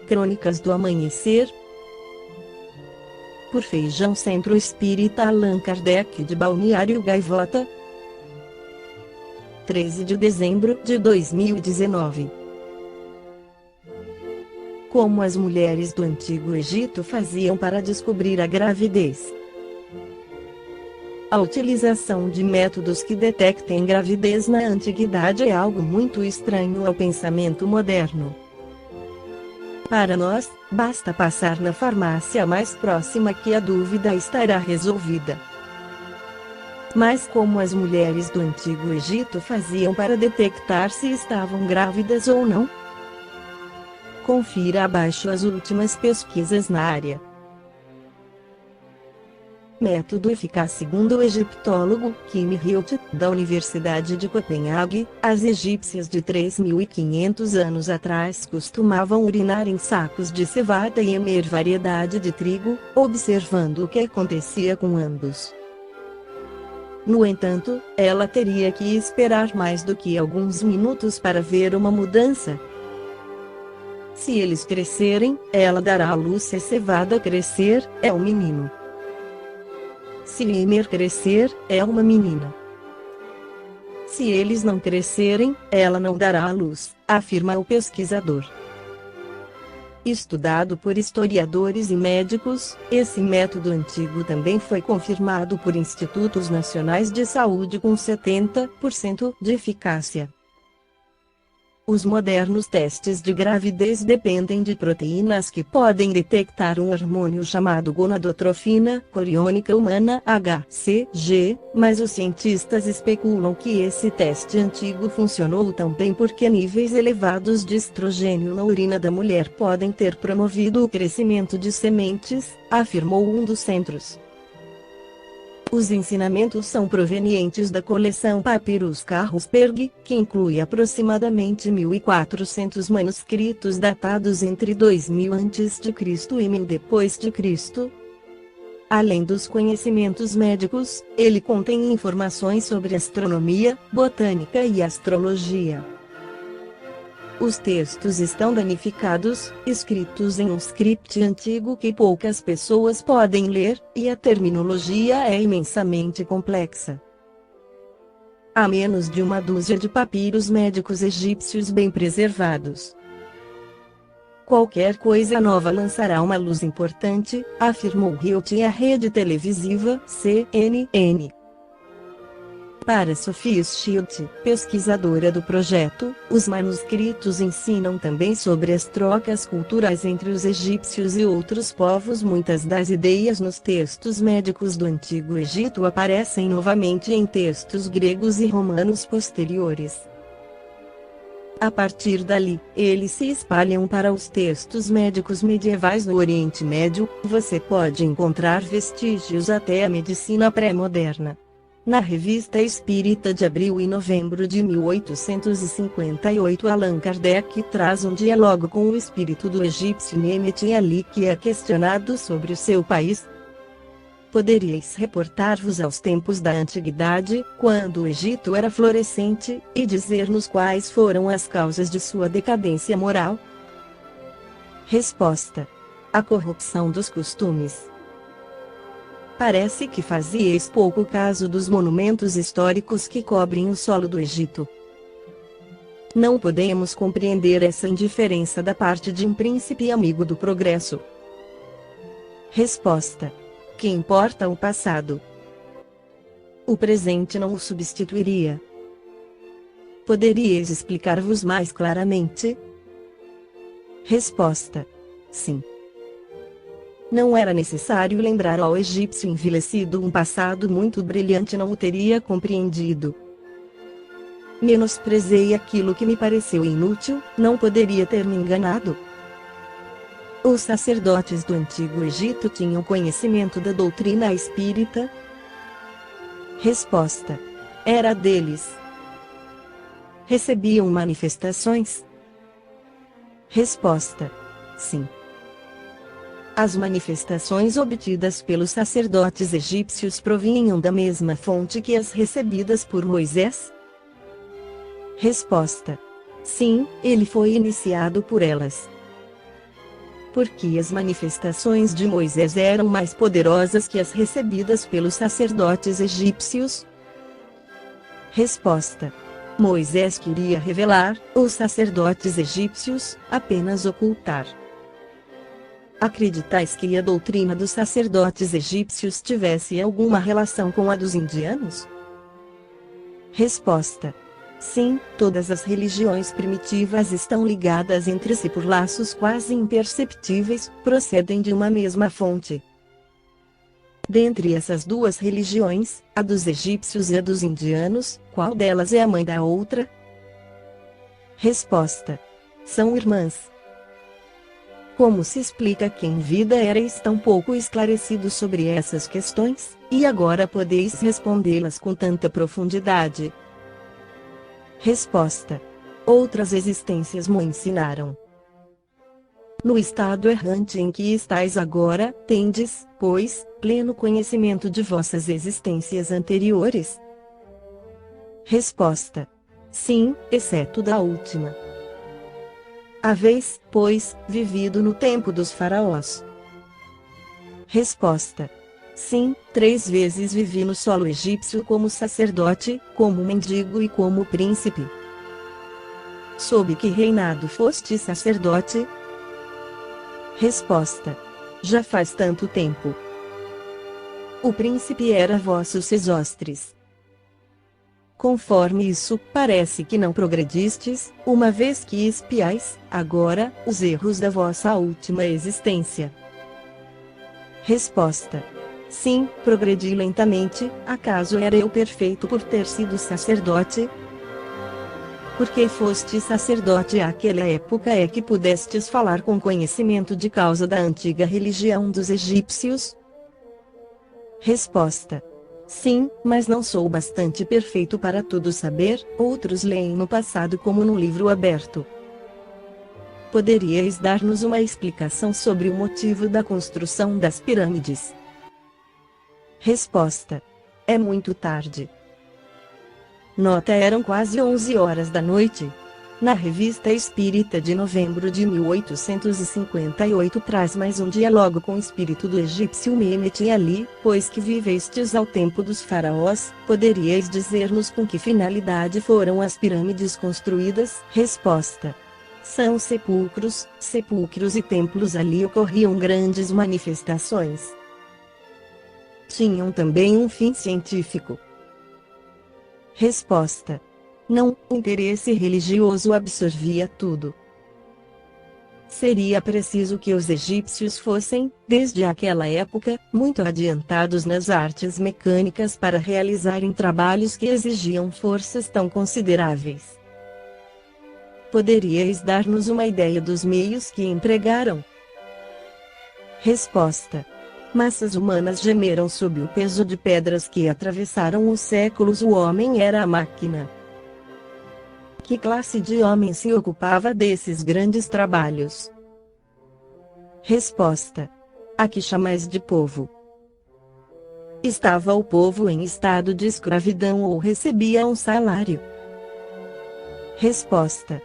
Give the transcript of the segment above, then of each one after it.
Crônicas do Amanhecer. Por Feijão Centro Espírita Allan Kardec de Balneário Gaivota. 13 de dezembro de 2019. Como as mulheres do Antigo Egito faziam para descobrir a gravidez? A utilização de métodos que detectem gravidez na antiguidade é algo muito estranho ao pensamento moderno. Para nós, basta passar na farmácia mais próxima que a dúvida estará resolvida. Mas como as mulheres do Antigo Egito faziam para detectar se estavam grávidas ou não? Confira abaixo as últimas pesquisas na área. Método eficaz. Segundo o egiptólogo Kim Hilt, da Universidade de Copenhague, as egípcias de 3.500 anos atrás costumavam urinar em sacos de cevada e emer variedade de trigo, observando o que acontecia com ambos. No entanto, ela teria que esperar mais do que alguns minutos para ver uma mudança. Se eles crescerem, ela dará à luz. Se a cevada crescer, é um menino. Se emer crescer, é uma menina. Se eles não crescerem, ela não dará à luz, afirma o pesquisador. Estudado por historiadores e médicos, esse método antigo também foi confirmado por institutos nacionais de saúde com 70% de eficácia. Os modernos testes de gravidez dependem de proteínas que podem detectar um hormônio chamado gonadotrofina coriônica humana (HCG), mas os cientistas especulam que esse teste antigo funcionou tão bem porque níveis elevados de estrogênio na urina da mulher podem ter promovido o crescimento de sementes, afirmou um dos centros. Os ensinamentos são provenientes da coleção Papyrus Carlsberg, que inclui aproximadamente 1.400 manuscritos datados entre 2000 a.C. e 1000 d.C. Além dos conhecimentos médicos, ele contém informações sobre astronomia, botânica e astrologia. Os textos estão danificados, escritos em um script antigo que poucas pessoas podem ler, e a terminologia é imensamente complexa. Há menos de uma dúzia de papiros médicos egípcios bem preservados. Qualquer coisa nova lançará uma luz importante, afirmou Hilt à rede televisiva CNN. Para Sophie Schild, pesquisadora do projeto, os manuscritos ensinam também sobre as trocas culturais entre os egípcios e outros povos. Muitas das ideias nos textos médicos do Antigo Egito aparecem novamente em textos gregos e romanos posteriores. A partir dali, eles se espalham para os textos médicos medievais no Oriente Médio. Você pode encontrar vestígios até a medicina pré-moderna. Na Revista Espírita de abril e novembro de 1858, Allan Kardec traz um diálogo com o espírito do egípcio Nemet Ali, que é questionado sobre o seu país. Poderíeis reportar-vos aos tempos da antiguidade, quando o Egito era florescente, e dizer-nos quais foram as causas de sua decadência moral? Resposta: a corrupção dos costumes. Parece que fazieis pouco caso dos monumentos históricos que cobrem o solo do Egito. Não podemos compreender essa indiferença da parte de um príncipe amigo do progresso. Resposta: que importa o passado? O presente não o substituiria. Poderíeis explicar-vos mais claramente? Resposta: sim. Não era necessário lembrar ao egípcio envelhecido um passado muito brilhante, não o teria compreendido. Menosprezei aquilo que me pareceu inútil, não poderia ter me enganado. Os sacerdotes do Antigo Egito tinham conhecimento da doutrina espírita? Resposta: era deles. Recebiam manifestações? Resposta: sim. As manifestações obtidas pelos sacerdotes egípcios provinham da mesma fonte que as recebidas por Moisés? Resposta: sim, ele foi iniciado por elas. porque as manifestações de Moisés eram mais poderosas que as recebidas pelos sacerdotes egípcios? Resposta: Moisés queria revelar, os sacerdotes egípcios, apenas ocultar. Acreditais que a doutrina dos sacerdotes egípcios tivesse alguma relação com a dos indianos? Resposta: sim, todas as religiões primitivas estão ligadas entre si por laços quase imperceptíveis, procedem de uma mesma fonte. Dentre essas duas religiões, a dos egípcios e a dos indianos, qual delas é a mãe da outra? Resposta: são irmãs. Como se explica que em vida erais tão pouco esclarecidos sobre essas questões, e agora podeis respondê-las com tanta profundidade? Resposta: outras existências me ensinaram. No estado errante em que estais agora, tendes, pois, pleno conhecimento de vossas existências anteriores? Resposta: sim, exceto da última. Haveis, pois, vivido no tempo dos faraós? Resposta: sim, 3 vezes vivi no solo egípcio como sacerdote, como mendigo e como príncipe. Sob que reinado foste sacerdote? Resposta: já faz tanto tempo. O príncipe era vosso Sesostris. Conforme isso, parece que não progredistes, uma vez que espiais, agora, os erros da vossa última existência. Resposta: sim, progredi lentamente. Acaso era eu perfeito por ter sido sacerdote? Porque foste sacerdote àquela época é que pudestes falar com conhecimento de causa da antiga religião dos egípcios? Resposta: sim, mas não sou bastante perfeito para tudo saber, outros leem no passado como no livro aberto. Poderíeis dar-nos uma explicação sobre o motivo da construção das pirâmides? Resposta: é muito tarde. Nota: eram quase 11 horas da noite. Na Revista Espírita de novembro de 1858 traz mais um diálogo com o espírito do egípcio Mehmet Ali, pois que vivestes ao tempo dos faraós, poderíeis dizer-nos com que finalidade foram as pirâmides construídas? Resposta: são sepulcros, sepulcros e templos, ali ocorriam grandes manifestações. Tinham também um fim científico. Resposta: não, o interesse religioso absorvia tudo. Seria preciso que os egípcios fossem, desde aquela época, muito adiantados nas artes mecânicas para realizarem trabalhos que exigiam forças tão consideráveis. Poderíeis dar-nos uma ideia dos meios que empregaram? Resposta: massas humanas gemeram sob o peso de pedras que atravessaram os séculos. O homem era a máquina. Que classe de homem se ocupava desses grandes trabalhos? Resposta: a que chamais de povo? Estava o povo em estado de escravidão ou recebia um salário? Resposta: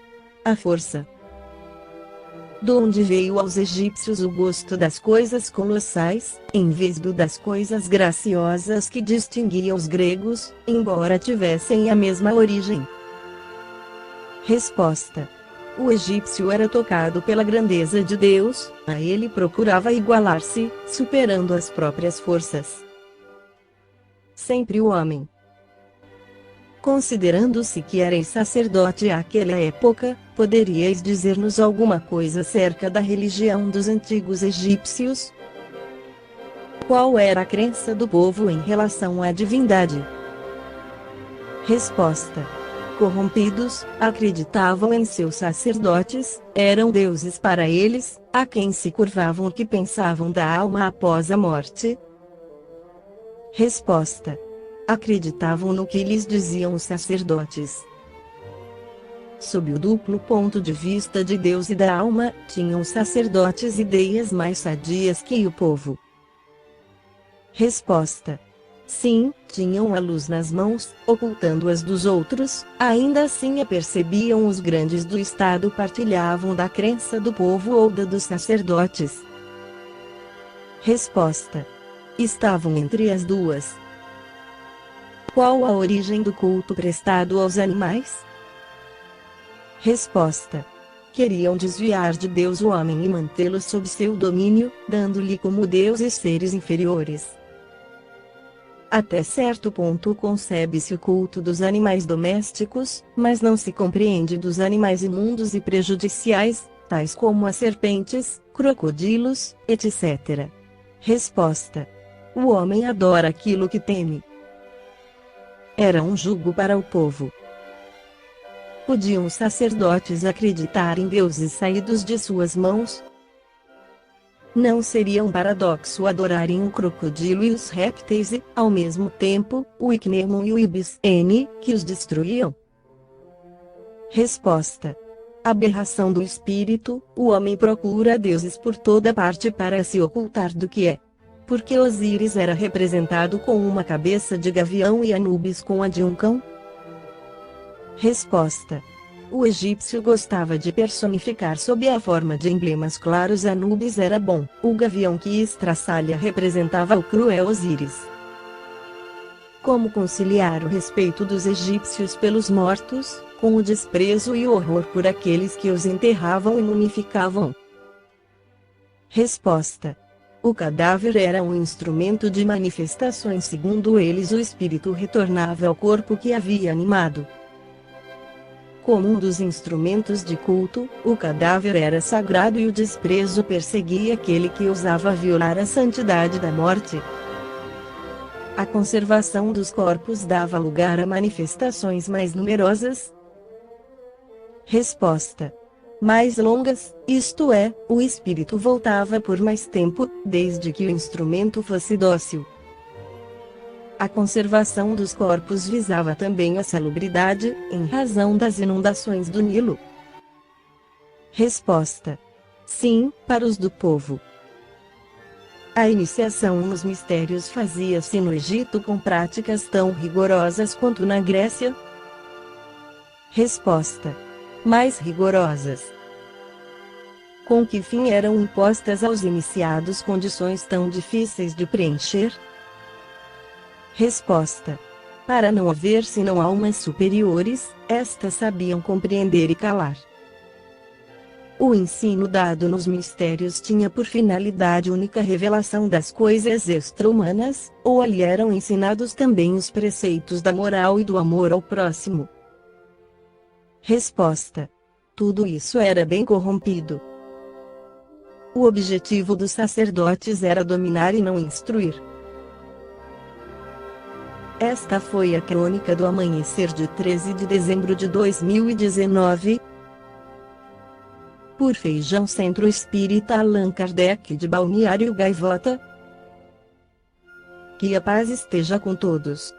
a força. De onde veio aos egípcios o gosto das coisas colossais, em vez do das coisas graciosas que distinguiam os gregos, embora tivessem a mesma origem? Resposta: o egípcio era tocado pela grandeza de Deus, a ele procurava igualar-se, superando as próprias forças. Sempre o homem. Considerando-se que erais sacerdote àquela época, poderíeis dizer-nos alguma coisa acerca da religião dos antigos egípcios? Qual era a crença do povo em relação à divindade? Resposta: corrompidos, acreditavam em seus sacerdotes, eram deuses para eles, a quem se curvavam. O que pensavam da alma após a morte? Resposta: acreditavam no que lhes diziam os sacerdotes. Sob o duplo ponto de vista de Deus e da alma, tinham os sacerdotes ideias mais sadias que o povo. Resposta: Sim, tinham a luz nas mãos, ocultando-as dos outros, ainda assim a percebiam. Os grandes do Estado partilhavam da crença do povo ou da dos sacerdotes. Resposta: estavam entre as duas. Qual a origem do culto prestado aos animais? Resposta: queriam desviar de Deus o homem e mantê-lo sob seu domínio, dando-lhe como deuses seres inferiores. Até certo ponto concebe-se o culto dos animais domésticos, mas não se compreende dos animais imundos e prejudiciais, tais como as serpentes, crocodilos, etc. Resposta: o homem adora aquilo que teme. Era um jugo para o povo. Podiam os sacerdotes acreditar em deuses saídos de suas mãos? Não seria um paradoxo adorarem o crocodilo e os répteis e, ao mesmo tempo, o Ichneumon e o Ibis N, que os destruíam? Resposta: aberração do espírito. O homem procura deuses por toda parte para se ocultar do que é. Porque Osíris era representado com uma cabeça de gavião e Anubis com a de um cão? Resposta: o egípcio gostava de personificar sob a forma de emblemas claros. Anubis era bom, o gavião que estraçalha representava o cruel Osíris. Como conciliar o respeito dos egípcios pelos mortos, com o desprezo e o horror por aqueles que os enterravam e mumificavam? Resposta: o cadáver era um instrumento de manifestações. Segundo eles, o espírito retornava ao corpo que havia animado. Como um dos instrumentos de culto, o cadáver era sagrado e o desprezo perseguia aquele que ousava violar a santidade da morte. A conservação dos corpos dava lugar a manifestações mais numerosas? Resposta: mais longas, isto é, o espírito voltava por mais tempo, desde que o instrumento fosse dócil. A conservação dos corpos visava também a salubridade, em razão das inundações do Nilo? Resposta: sim, para os do povo. A iniciação nos mistérios fazia-se no Egito com práticas tão rigorosas quanto na Grécia? Resposta: mais rigorosas. Com que fim eram impostas aos iniciados condições tão difíceis de preencher? Resposta: para não haver senão almas superiores, estas sabiam compreender e calar. O ensino dado nos mistérios tinha por finalidade única a revelação das coisas extra-humanas, ou ali eram ensinados também os preceitos da moral e do amor ao próximo? Resposta: tudo isso era bem corrompido. O objetivo dos sacerdotes era dominar e não instruir. Esta foi a crônica do amanhecer de 13 de dezembro de 2019. Por Feijão Centro Espírita Allan Kardec de Balneário Gaivota. Que a paz esteja com todos.